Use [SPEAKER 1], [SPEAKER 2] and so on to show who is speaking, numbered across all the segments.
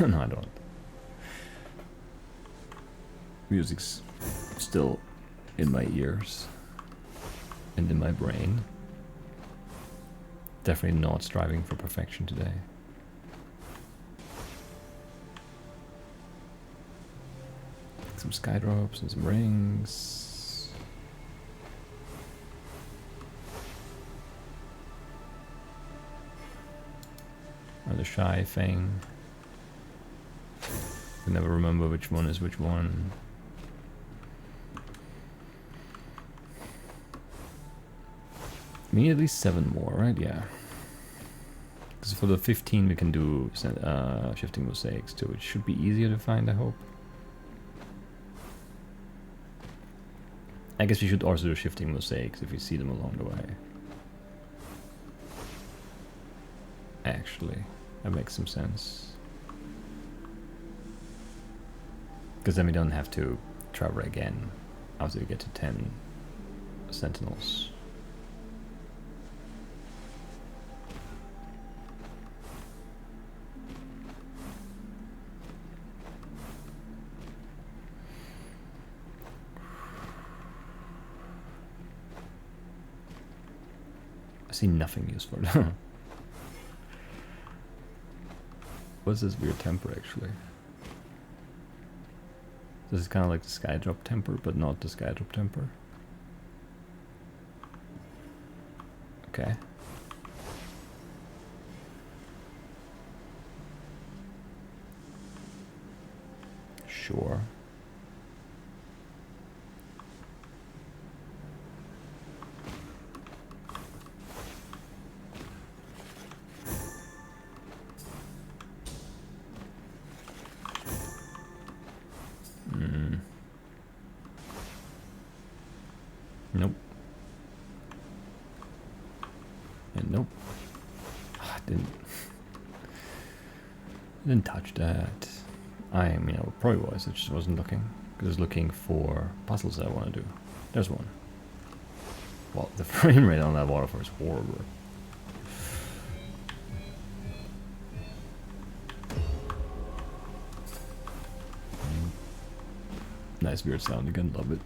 [SPEAKER 1] No, I don't. Music's still in my ears and in my brain. Definitely not striving for perfection today. Some sky drops and some rings. Another shy thing. I never remember which one is which one. We need at least 7 more, right? Yeah. Because for the 15 we can do shifting mosaics too, which should be easier to find, I hope. I guess we should also do shifting mosaics if we see them along the way. Actually, that makes some sense. Because then we don't have to travel again after we get to 10 sentinels. I see nothing useful. What's this weird temper actually? This is kind of like the skydrop temper, but not the skydrop temper. Okay. Sure. Nope. And nope. I didn't touch that. I mean, I probably was. I just wasn't looking. Because I was looking for puzzles that I want to do. There's one. Well, the frame rate on that waterfall is horrible. Nice weird sound again. Love it.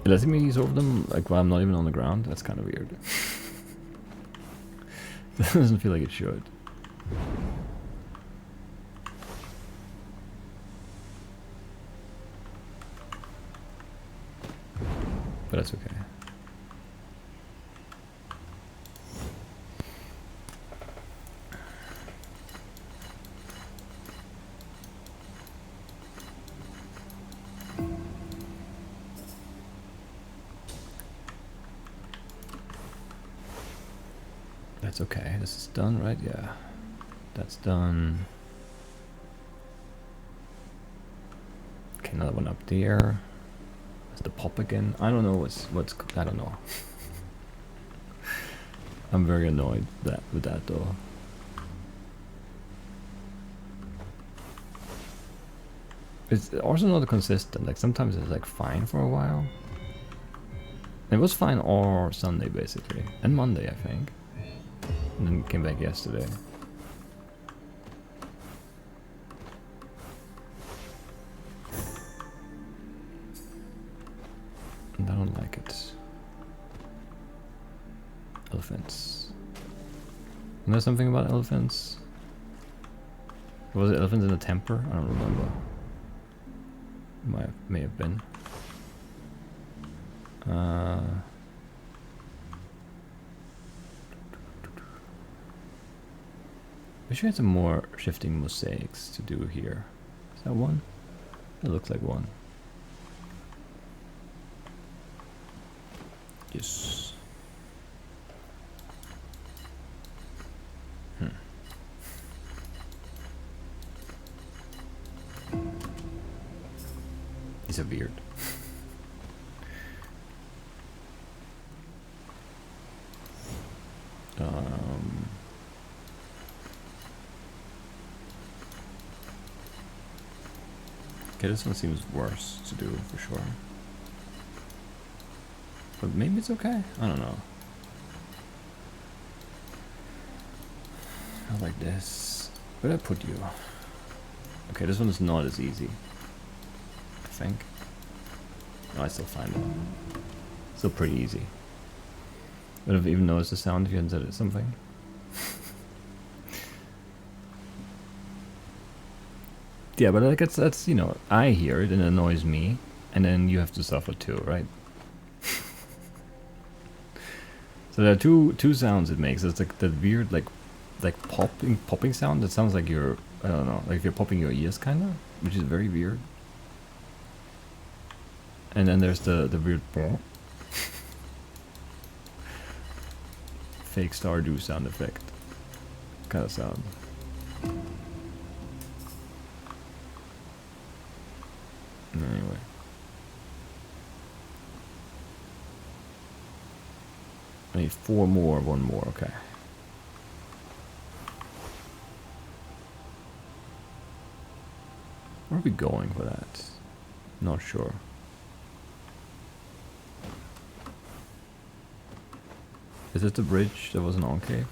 [SPEAKER 1] It lets me use over them like while I'm not even on the ground. That's kind of weird. It doesn't feel like it should. But that's okay. That's okay. This is done, right? Yeah. That's done. Okay, another one up there. That's the pop again. I don't know what's I don't know. I'm very annoyed with that though. It's also not consistent. Like sometimes it's like fine for a while. It was fine all Sunday basically, and Monday I think. And then came back yesterday. And I don't like it. Elephants. You know something about elephants? Was it elephants in the temper? I don't remember. May have been. Wish we had some more shifting mosaics to do here. Is that one? That looks like one. Yes. These are weird. Okay, this one seems worse to do for sure. But maybe it's okay. I don't know. I like this. Where did I put you? Okay, this one is not as easy. I think. No, I still find it. Still pretty easy. Would have even noticed the sound if you hadn't said it something. Yeah, but like that's you know, I hear it and it annoys me, and then you have to suffer too, right? So there are two sounds it makes. It's like that weird like popping sound that sounds like you're, I don't know, like if you're popping your ears kinda, which is very weird. And then there's the weird fake Stardew sound effect kind of sound. Anyway. I need 4 more, 1 more, okay. Where are we going for that? Not sure. Is it the bridge that was an enclave?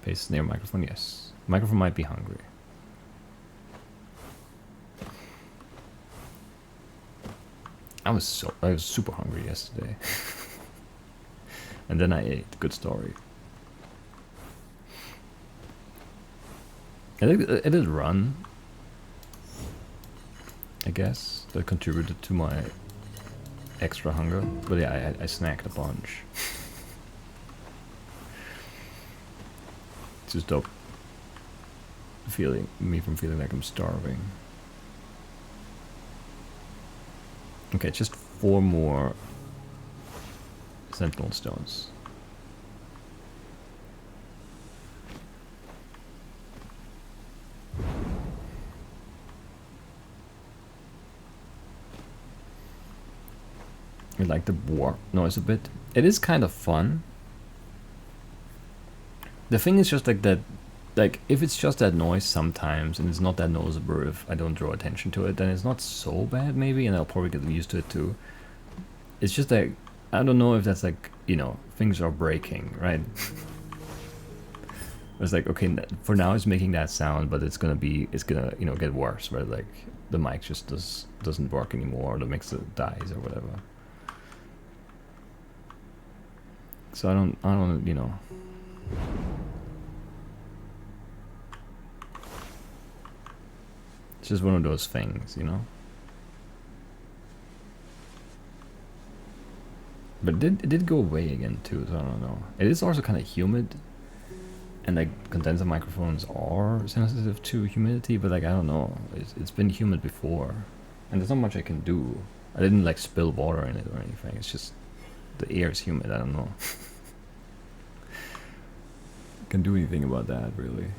[SPEAKER 1] Paste near microphone, yes. Microphone might be hungry. I was super hungry yesterday. And then I ate. Good story. I think it did run, I guess, that contributed to my extra hunger. But yeah, I snacked a bunch. To stop me from feeling like I'm starving. Okay, just 4 more sentinel stones. I like the warp noise a bit. It is kind of fun. The thing is just like that, like if it's just that noise sometimes and it's not that noticeable if I don't draw attention to it, then it's not so bad maybe, and I'll probably get used to it too. It's just like, I don't know if that's like, you know, things are breaking, right? It's like, okay, for now it's making that sound, but it's gonna, you know, get worse, right? Like the mic just doesn't work anymore, or the mixer dies or whatever. So I don't, you know. It's just one of those things, you know. But it did go away again too, so I don't know. It is also kind of humid, and like condenser microphones are sensitive to humidity, but like I don't know, it's been humid before, and there's not much I can do. I didn't like spill water in it or anything. It's just the air is humid. I don't know. Can do anything about that really.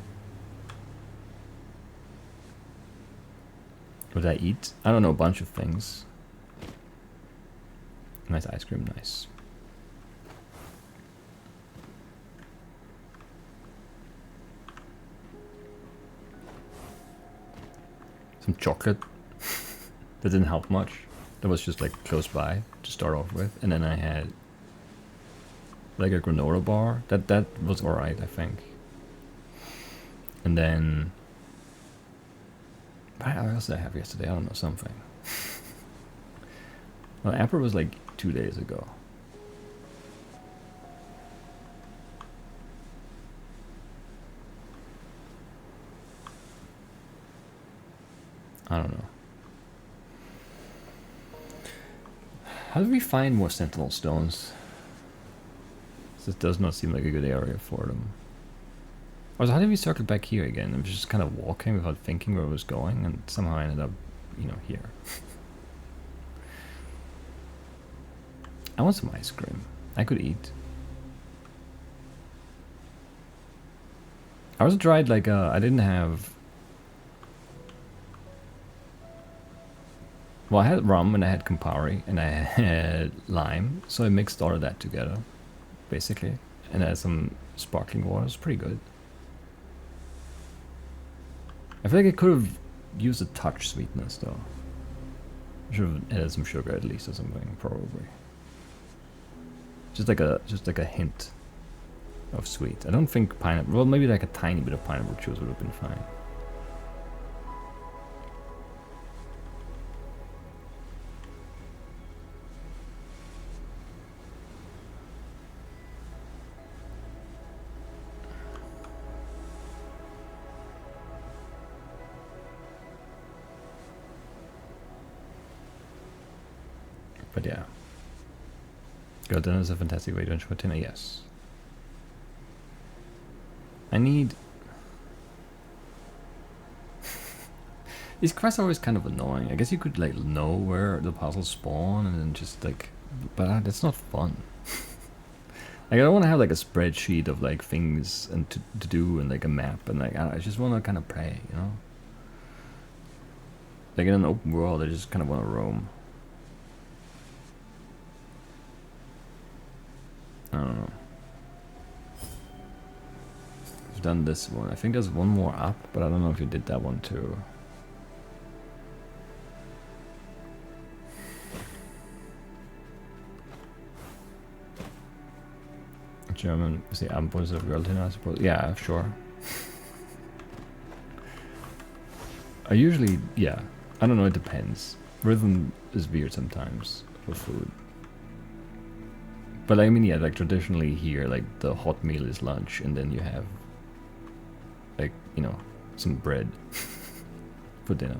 [SPEAKER 1] What did I eat? I don't know, a bunch of things. Nice ice cream, nice. Some chocolate. That didn't help much. That was just like close by to start off with. And then I had like a granola bar. That was alright, I think. And then what else did I have yesterday? I don't know, something. Well, Apple was like 2 days ago. I don't know. How do we find more sentinel stones? This does not seem like a good area for them. Also, how did we circle back here again? I was just kind of walking without thinking where I was going, and somehow I ended up, you know, here. I want some ice cream. I could eat. I also tried like I didn't have. Well, I had rum and I had Campari and I had lime, so I mixed all of that together, basically, and I had some sparkling water. It's pretty good. I feel like it could have used a touch sweetness though. Should have added some sugar at least or something, probably. Just like a hint of sweet. I don't think pineapple. Well, maybe like a tiny bit of pineapple juice would have been fine. But yeah. Girl dinner is a fantastic way to enjoy dinner, yes. I need... These quests are always kind of annoying. I guess you could like know where the puzzles spawn and then just like... But that's not fun. Like I don't want to have like a spreadsheet of like things and to do and like a map and like I just want to kind of play, you know? Like in an open world I just kind of want to roam. I don't know. I've done this one. I think there's one more up, but I don't know if you did that one too. German is the Abendbrot of Girl Dinner, I suppose. Yeah, sure. I usually, yeah. I don't know, it depends. Rhythm is weird sometimes for food. But I mean, yeah, like traditionally here, like the hot meal is lunch, and then you have, like, you know, some bread for dinner.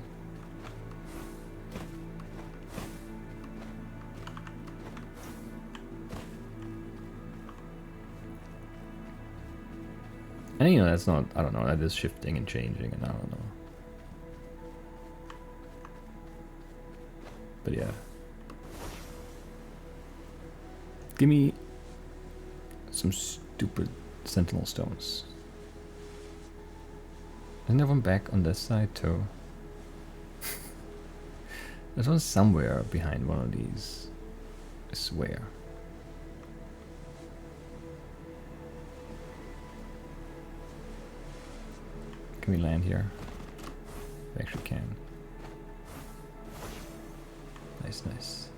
[SPEAKER 1] And you know, that's not, I don't know, that is shifting and changing, and I don't know. But yeah. Give me some stupid sentinel stones. Isn't there one back on this side too? There's one somewhere behind one of these. I swear. Can we land here? We actually can. Nice, nice.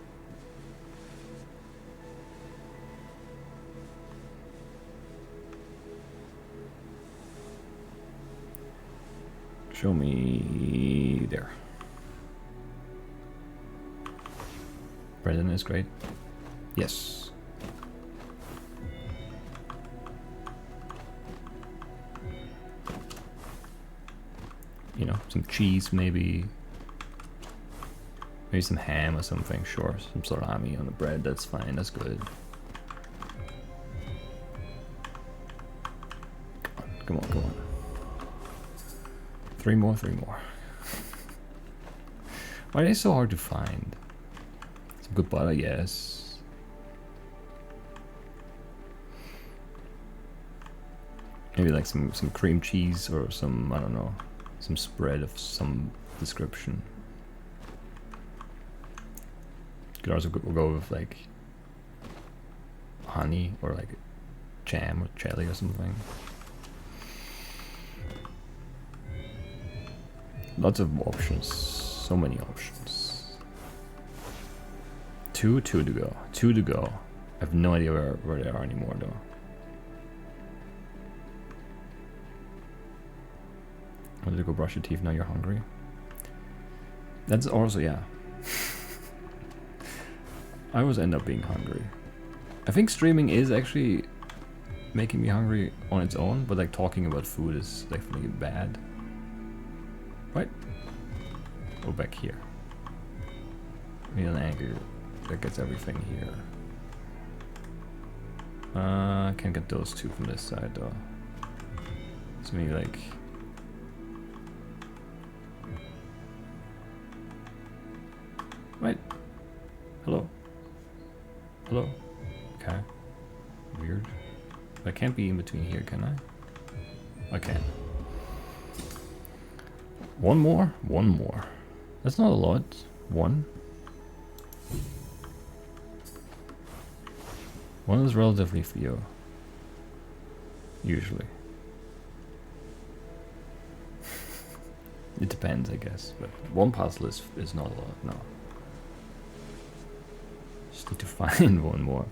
[SPEAKER 1] Show me there. Brendan is great. Yes. You know, some cheese maybe. Maybe some ham or something, sure. Some salami on the bread, that's fine, that's good. Come on, come on. Three more, three more. Why are they so hard to find? Some good butter, yes. Maybe like some cream cheese or some, I don't know, some spread of some description. Could also go with like honey or like jam or jelly or something. Lots of options, so many options. Two to go, two to go. I have no idea where they are anymore though. Want to go brush your teeth now you're hungry? That's also, yeah. I always end up being hungry. I think streaming is actually making me hungry on its own, but like talking about food is definitely bad. Right? Go back here. We need an anchor that gets everything here. I can't get those two from this side though. So maybe like... Right. Hello. Hello. Okay. Weird. I can't be in between here, can I? I can. One more? One more. That's not a lot. One. One is relatively few. Usually. It depends, I guess. But one puzzle is not a lot. No. Just need to find one more.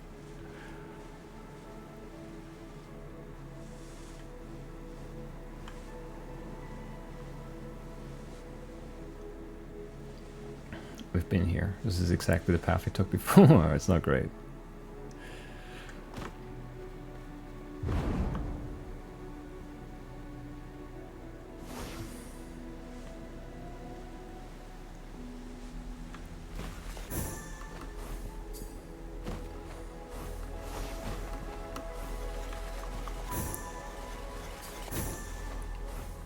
[SPEAKER 1] We've been here. This is exactly the path we took before. It's not great.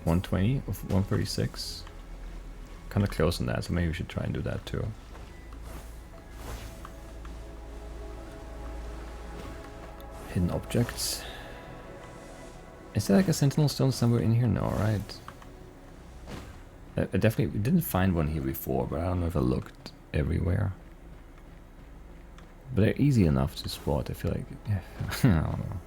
[SPEAKER 1] $120 of 136. Kind of close on that, so maybe we should try and do that too. Hidden objects. Is there like a sentinel stone somewhere in here? No, right? I definitely didn't find one here before, but I don't know if I looked everywhere. But they're easy enough to spot, I feel like. Yeah, I don't know.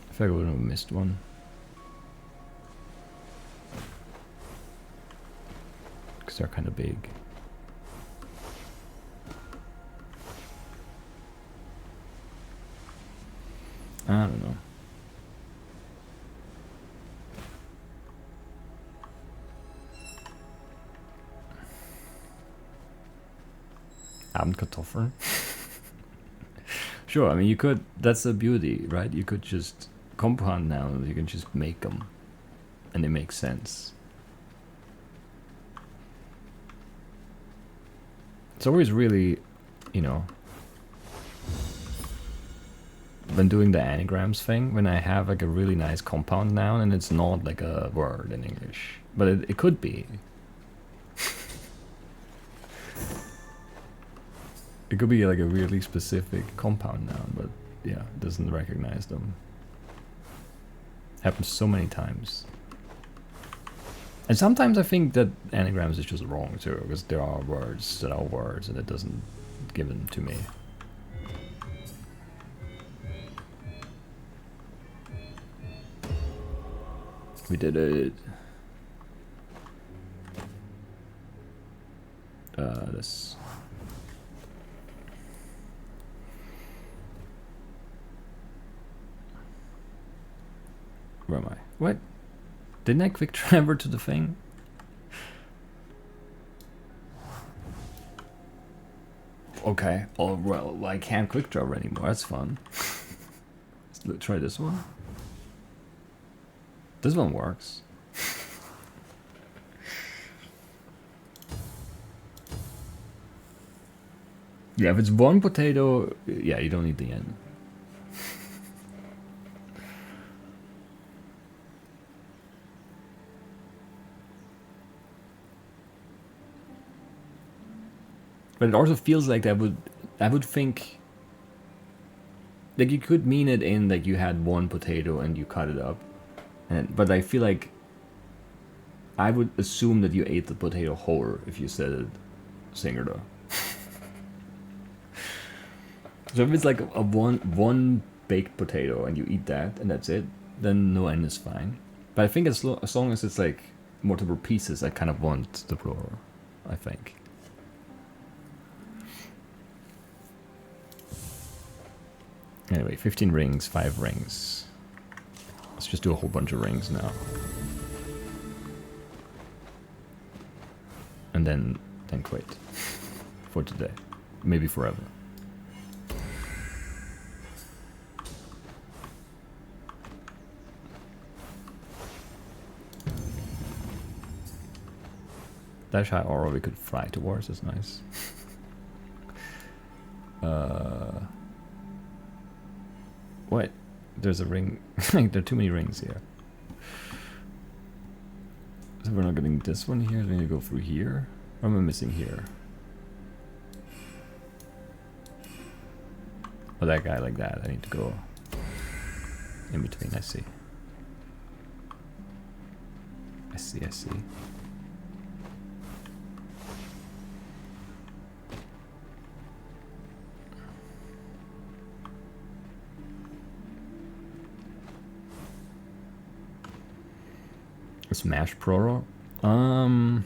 [SPEAKER 1] I feel like I wouldn't have missed one. Because they're kind of big. I don't know. Abendkartoffeln? Sure, I mean, you could, that's the beauty, right? You could just compound nouns, you can just make them. And they make sense. It's always really, you know, when doing the anagrams thing, when I have like a really nice compound noun and it's not like a word in English. But it could be. It could be like a really specific compound noun, but yeah, it doesn't recognize them. Happens so many times. And sometimes I think that anagrams is just wrong too, because there are words that are words and it doesn't give them to me. We did it. This. Where am I? What? Didn't I quick travel to the thing? Okay. Oh well, I can't quick travel anymore. That's fun. Let's try this one. This one works. Yeah, if it's one potato, yeah, you don't need the end. But it also feels like I would think, like you could mean it in like you had one potato and you cut it up, but I feel like I would assume that you ate the potato whole if you said it singular. So if it's like a one baked potato and you eat that and that's it, then no end is fine. But I think as long as it's like multiple pieces, I kind of want the plural, I think. Anyway, 15 rings, 5 rings. Let's just do a whole bunch of rings now. And then quit. For today. Maybe forever. Dash high aura we could fly towards, is nice. What? There's a ring. There are too many rings here. So we're not getting this one here. We need to go through here. Or am I missing here? Oh, that guy like that. I need to go in between. I see. I see. I see. Smash plural. I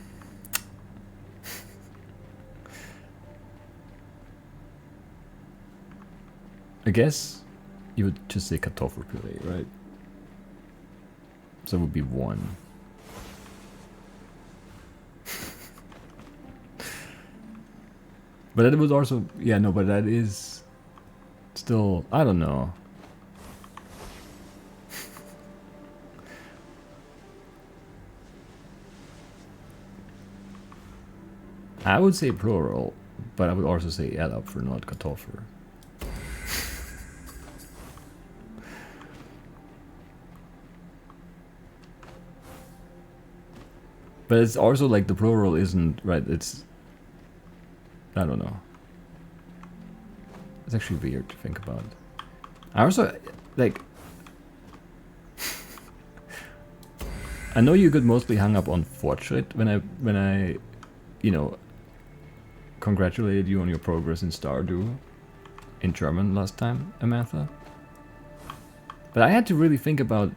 [SPEAKER 1] guess you would just say Kartoffelpüree, right? So it would be one. But it was also, yeah, no, but that is still, I don't know. I would say plural, but I would also say Ella for not Kartoffel. But it's also like the plural isn't, right, it's, I don't know. It's actually weird to think about. I also, like, I know you get mostly hung up on Fortschritt when I, you know, congratulated you on your progress in Stardew in German last time, Amantha. But I had to really think about,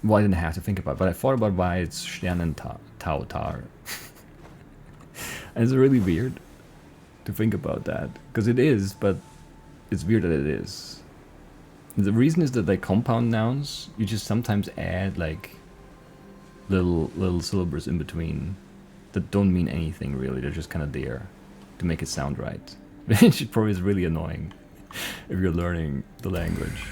[SPEAKER 1] well, I didn't have to think about it, but I thought about why it's Sternentautar. And it's really weird to think about that, because it is, but it's weird that it is. And the reason is that like compound nouns, you just sometimes add like little syllables in between that don't mean anything really. They're just kind of there to make it sound right. Which probably is really annoying if you're learning the language.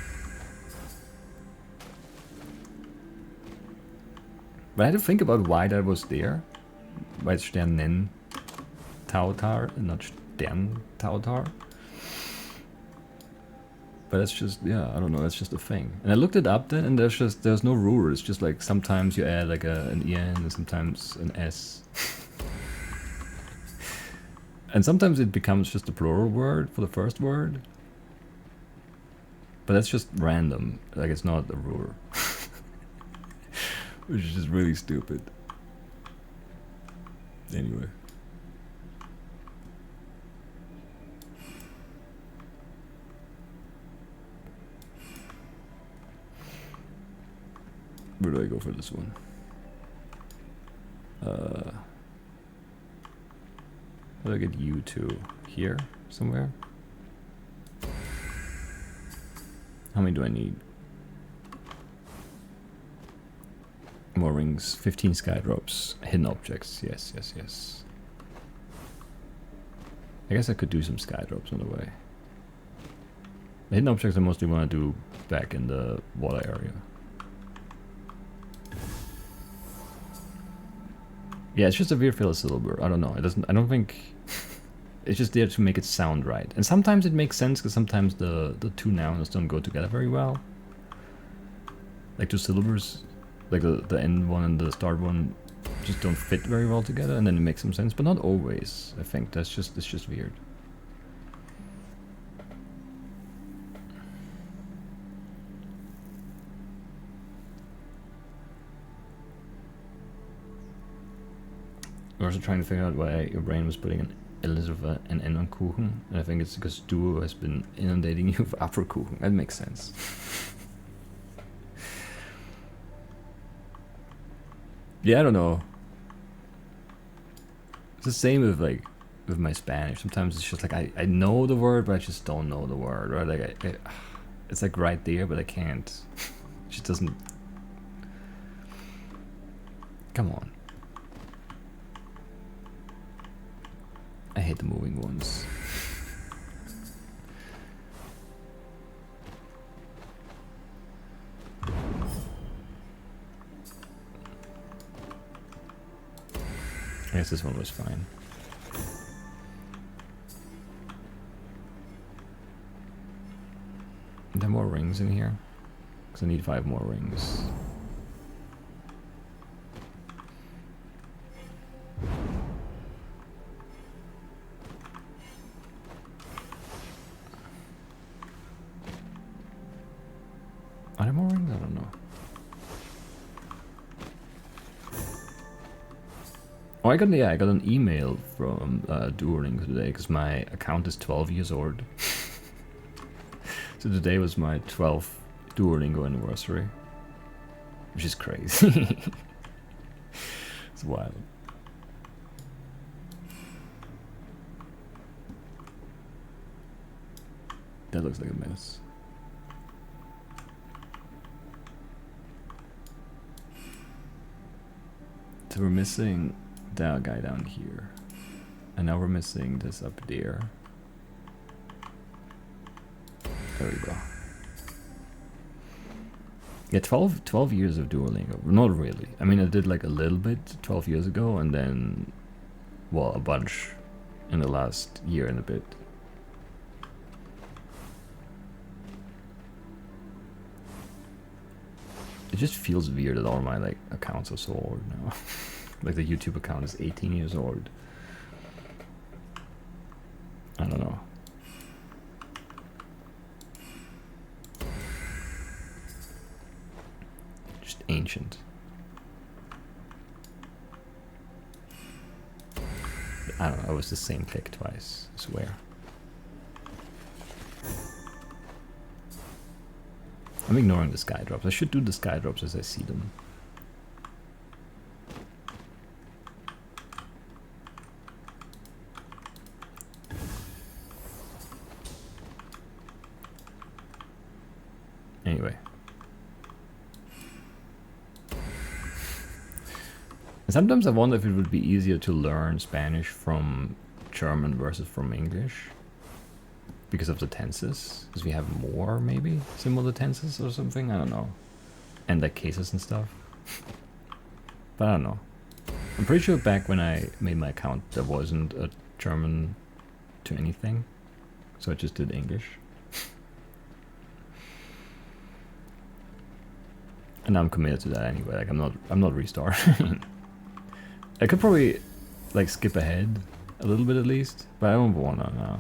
[SPEAKER 1] But I had to think about why that was there. Why it's Sternen Tautar and not Stern Tautar. But it's just, yeah, I don't know, that's just a thing. And I looked it up then, and there's no rule. It's just like sometimes you add like an en and sometimes an s. And sometimes it becomes just a plural word for the first word. But that's just random, like it's not a rule. Which is just really stupid. Anyway. Where do I go for this one? How do I get you to here somewhere? How many do I need? More rings, 15 sky drops, hidden objects, yes, yes, yes. I guess I could do some sky drops on the way. The hidden objects I mostly want to do back in the water area. Yeah, it's just a weird syllable. I don't know. It doesn't. I don't think. It's just there to make it sound right. And sometimes it makes sense because sometimes the two nouns don't go together very well. Like two syllables, like the end one and the start one, just don't fit very well together, and then it makes some sense, but not always. I think it's just weird. I'm also trying to figure out why your brain was putting an Elizabeth and N on Kuchen, and I think it's because Duo has been inundating you with Apfelkuchen. That makes sense. Yeah, I don't know. It's the same with like with my Spanish. Sometimes it's just like I know the word, but I just don't know the word, or like it's like right there, but I can't. It just doesn't. Come on. I hate the moving ones. I guess this one was fine. Are there more rings in here? Because I need 5 more rings. Are there more rings? I don't know. Oh, I got an email from Dueling today because my account is 12 years old. So today was my 12th Duolingo anniversary. which is crazy. It's wild. That looks like a mess. So we're missing that guy down here. And now we're missing this up there. There we go. Yeah, 12 years of Duolingo. Not really. I mean, I did like a little bit 12 years ago, and then, well, a bunch in the last year and a bit. It just feels weird that all my like accounts are so old now. Like the YouTube account is 18 years old. I don't know. Just ancient. I don't know, it was the same click twice, I swear. I'm ignoring the sky drops. I should do the sky drops as I see them. Anyway. And sometimes I wonder if it would be easier to learn Spanish from German versus from English. Because of the tenses. Because we have more, maybe, similar tenses or something. I don't know. And like cases and stuff. But I don't know. I'm pretty sure back when I made my account, there wasn't a German to anything. So I just did English. And now I'm committed to that anyway. Like I'm not restarting. I could probably like skip ahead a little bit at least, but I don't wanna now.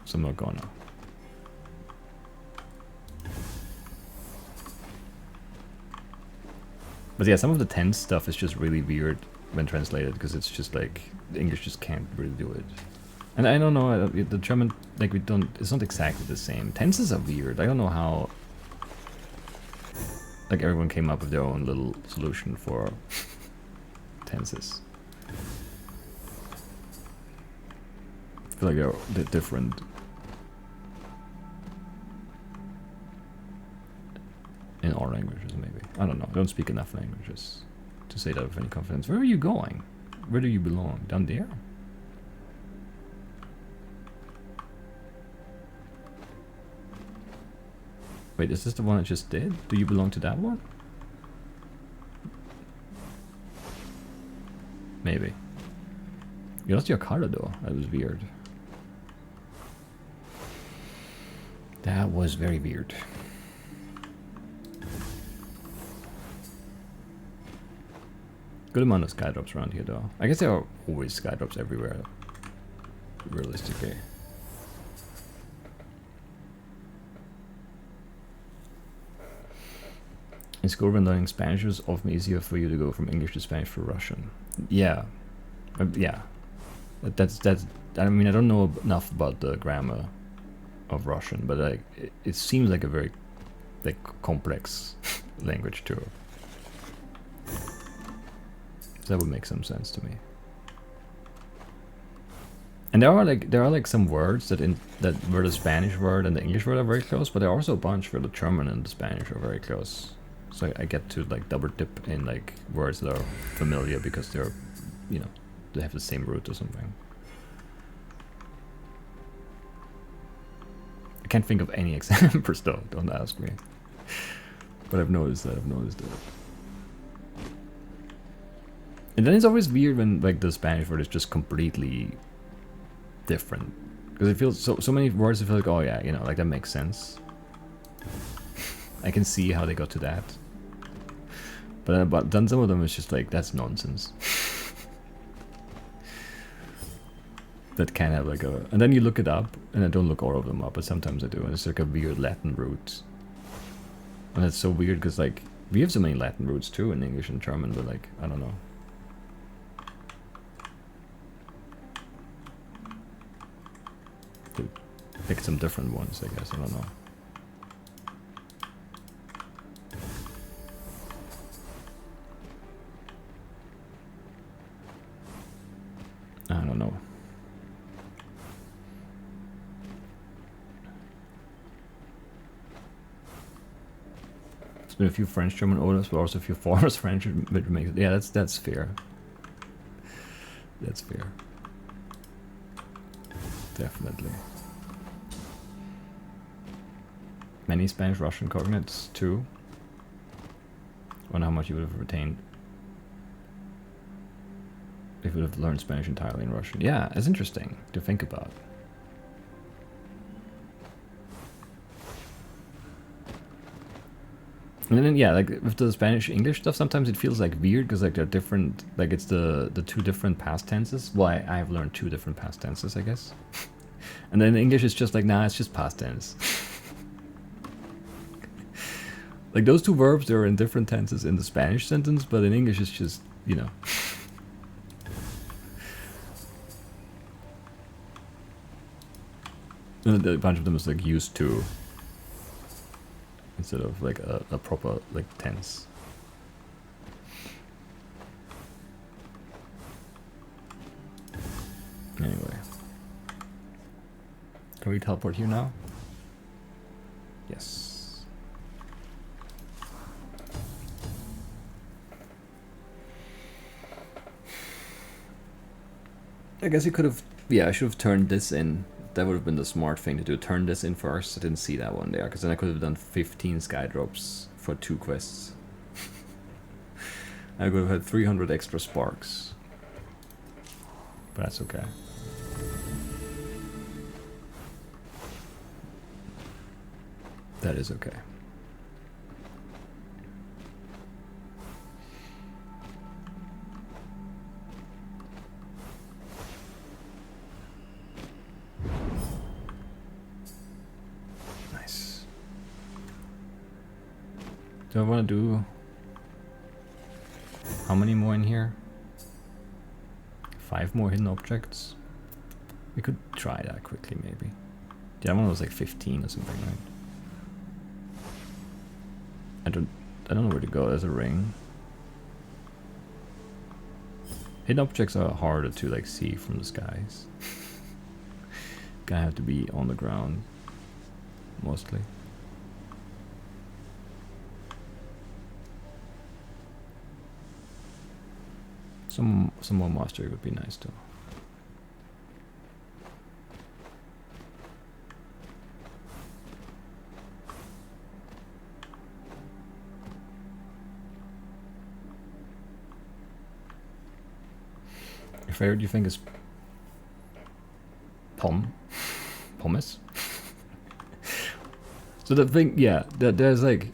[SPEAKER 1] So I'm not gonna. But yeah, some of the tense stuff is just really weird when translated because it's just like the English just can't really do it. And I don't know, the German, like we don't, it's not exactly the same. Tenses are weird. I don't know how, like everyone came up with their own little solution for tenses. I feel like they're different. In all languages, maybe. I don't know. I don't speak enough languages to say that with any confidence. Where are you going? Where do you belong? Down there? Wait, is this the one I just did? Do you belong to that one? Maybe. You lost your card though. That was weird. That was very weird. Good amount of sky drops around here though. I guess there are always sky drops everywhere. Realistically. In school when learning Spanish it was often easier for you to go from English to Spanish for Russian. Yeah. Yeah. That's I mean I don't know enough about the grammar of Russian, but like it seems like a very like complex language too. So that would make some sense to me. And there are like some words that where the Spanish word and the English word are very close, but there are also a bunch where the German and the Spanish are very close. So I get to like double dip in like words that are familiar because they're, you know, they have the same root or something. I can't think of any examples though, don't ask me. But I've noticed that. And then it's always weird when like the Spanish word is just completely different. Because it feels so many words I feel like, oh yeah, you know, like that makes sense. I can see how they got to that. But then some of them is just like, that's nonsense. That can have like a... And then you look it up, and I don't look all of them up, but sometimes I do, and it's like a weird Latin root. And that's so weird, because like, we have so many Latin roots too in English and German, but like, I don't know. Pick some different ones, I guess, I don't know. I don't know. There's been a few French-German owners, but also a few foreigners French, which makes it, yeah, that's fair. That's fair. Definitely. Many Spanish-Russian cognates too. Wonder how much you would have retained if you would have learned Spanish entirely in Russian. Yeah, it's interesting to think about. And then yeah, like with the Spanish English stuff, sometimes it feels like weird because like they're different. Like it's the two different past tenses. Well, I have learned two different past tenses, I guess. And then in English, it's just like, nah, it's just past tense. Like those two verbs, they're in different tenses in the Spanish sentence, but in English, it's just, you know. And a bunch of them is like used to instead of like a proper like tense. Anyway. Can we teleport here now? Yes. I guess you could have, yeah, I should have turned this in. That would have been the smart thing to do. Turn this in first. I didn't see that one there, because then I could have done 15 sky drops for 2 quests. I could have had 300 extra sparks. But that's okay. That is okay. Nice. Do I want to do... How many more in here? 5 more hidden objects? We could try that quickly, maybe. The other one was like 15 or something, right? I don't know where to go. There's a ring. Hidden objects are harder to like see from the skies. Gonna have to be on the ground, mostly. Some more mastery would be nice too. Your favorite, do you think, is pommes? So the thing, yeah, there's like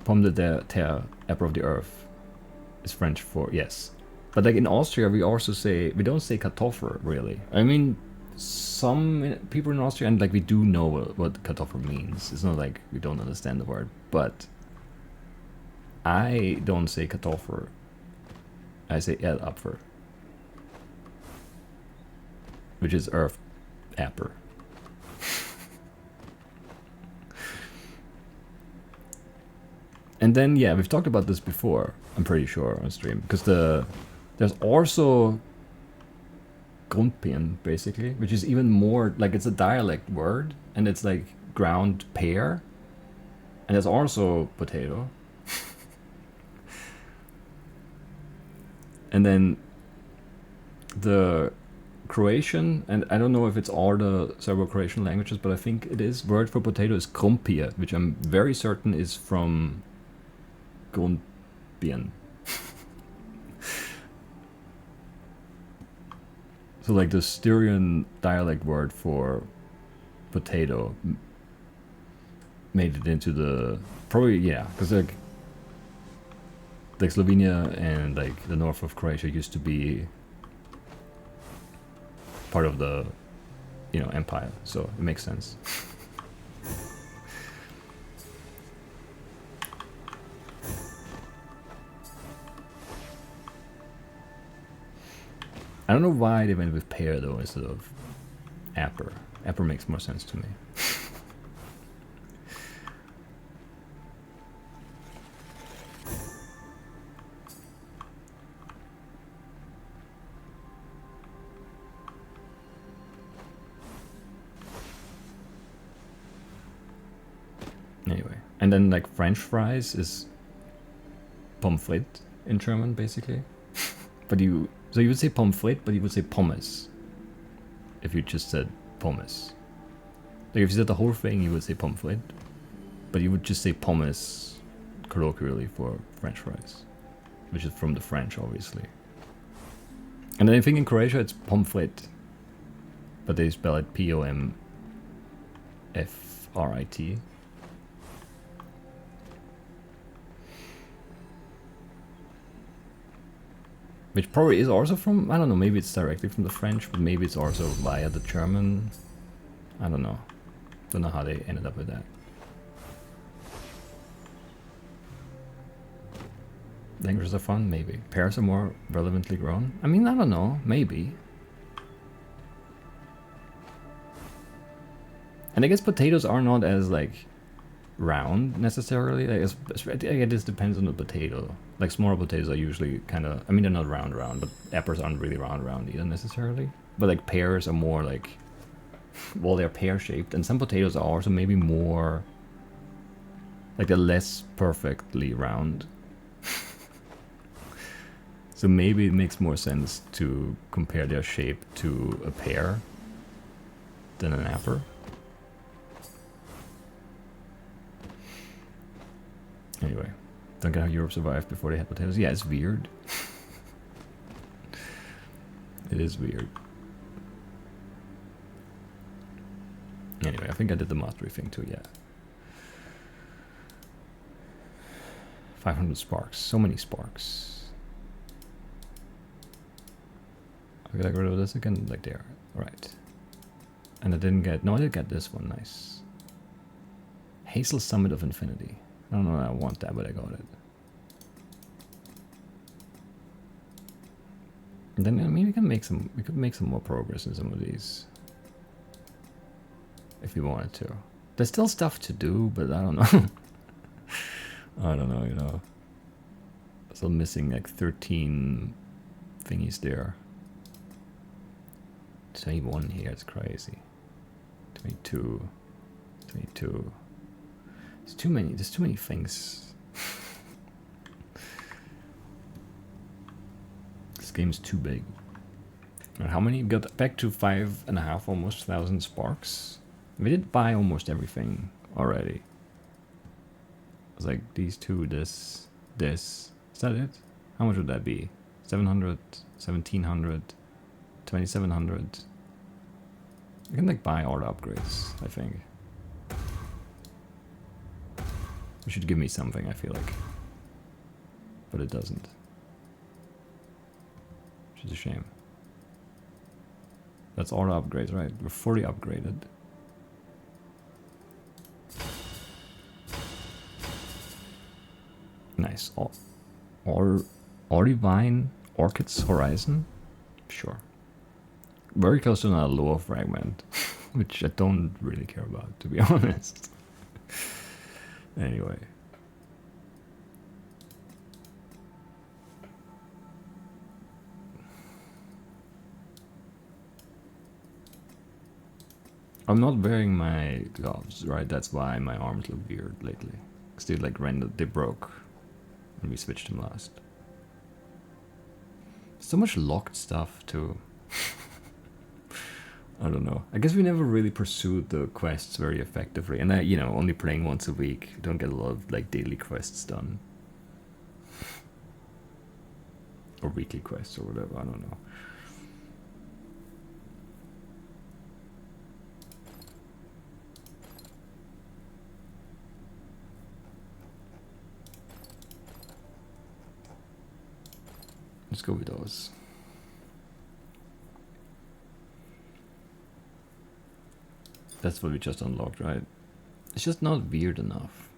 [SPEAKER 1] pomme de terre, apple of the earth, is French for yes, but like in Austria we also say, we don't say Kartoffel really. I mean, some people in Austria, and like we do know what Kartoffel means. It's not like we don't understand the word, but I don't say Kartoffel. I say Erdapfel, which is earth apple. And then yeah, we've talked about this before, I'm pretty sure, on stream, because there's also Grundpien, basically, which is even more like, it's a dialect word, and it's like ground pear, and there's also potato. And then the Croatian, and I don't know if it's all the Serbo-Croatian languages, but I think it is, word for potato is Krumpir, which I'm very certain is from Grundpien. So like the Styrian dialect word for potato made it into the, probably, yeah, because like Slovenia and like the north of Croatia used to be part of the, you know, empire, so it makes sense. I don't know why they went with pear though instead of apple. Apple makes more sense to me. And then like French fries is pommes in German, basically. But you would say pommes, but you would say pommes if you just said pommes. Like if you said the whole thing, you would say pommes, but you would just say pommes colloquially for French fries, which is from the French, obviously. And then I think in Croatia it's pomfrit, but they spell it Pomfrit. Which probably is also from, I don't know, maybe it's directly from the French, but maybe it's also via the German. I don't know. Don't know how they ended up with that. Languages are fun, maybe. Pears are more relevantly grown. I mean, I don't know, maybe. And I guess potatoes are not as like round necessarily. I guess this depends on the potato. Like smaller potatoes are usually kind of, I mean, they're not round, but apples aren't really round either necessarily. But like pears are more like, well, they're pear shaped, and some potatoes are also maybe more like they're less perfectly round. So maybe it makes more sense to compare their shape to a pear than an apple. Anyway, don't get how Europe survived before they had potatoes. Yeah, it's weird. It is weird. Anyway, I think I did the mastery thing too, yeah. 500 sparks. So many sparks. I gotta get rid of this again, like there. Right. And I didn't get... No, I did get this one. Nice. Hazel Summit of Infinity. I don't know I want that, but I got it. And then I mean we can make some... We could make some more progress in some of these. If we wanted to. There's still stuff to do, but I don't know. I don't know, you know. Still missing like 13 thingies there. 21 here, it's crazy. 22. 22. There's too many things. This game's too big. And how many? Got back to 5.5 almost thousand sparks. We did buy almost everything already. It's like these two, this. Is that it? How much would that be? 700, 1700, 2700. I can like buy all the upgrades, I think. It should give me something, I feel like. But it doesn't. Which is a shame. That's all the upgrades, right? We're fully upgraded. Nice. Orivine Orchids Horizon? Sure. Very close to another lower fragment, which I don't really care about, to be honest. Anyway. I'm not wearing my gloves, right? That's why my arms look weird lately. Because they like rendered, they broke when we switched them last. So much locked stuff too. I don't know. I guess we never really pursued the quests very effectively. And I, you know, only playing once a week, don't get a lot of like daily quests done. Or weekly quests or whatever, I don't know. Let's go with those. That's what we just unlocked, right? It's just not weird enough.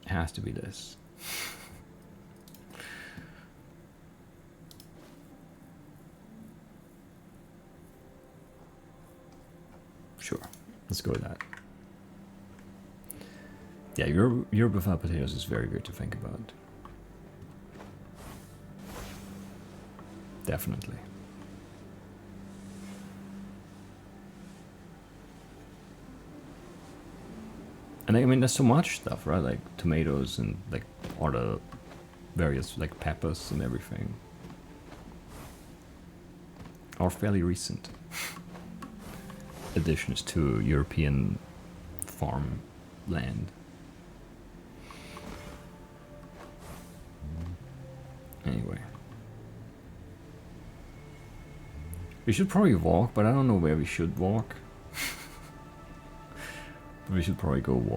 [SPEAKER 1] It has to be this. Sure, let's go with that. Yeah, Europe without potatoes is very weird to think about. Definitely. And I mean, there's so much stuff, right? Like tomatoes and like all the various like peppers and everything are fairly recent additions to European farmland. Anyway. We should probably walk, but I don't know where we should walk. But we should probably go walk.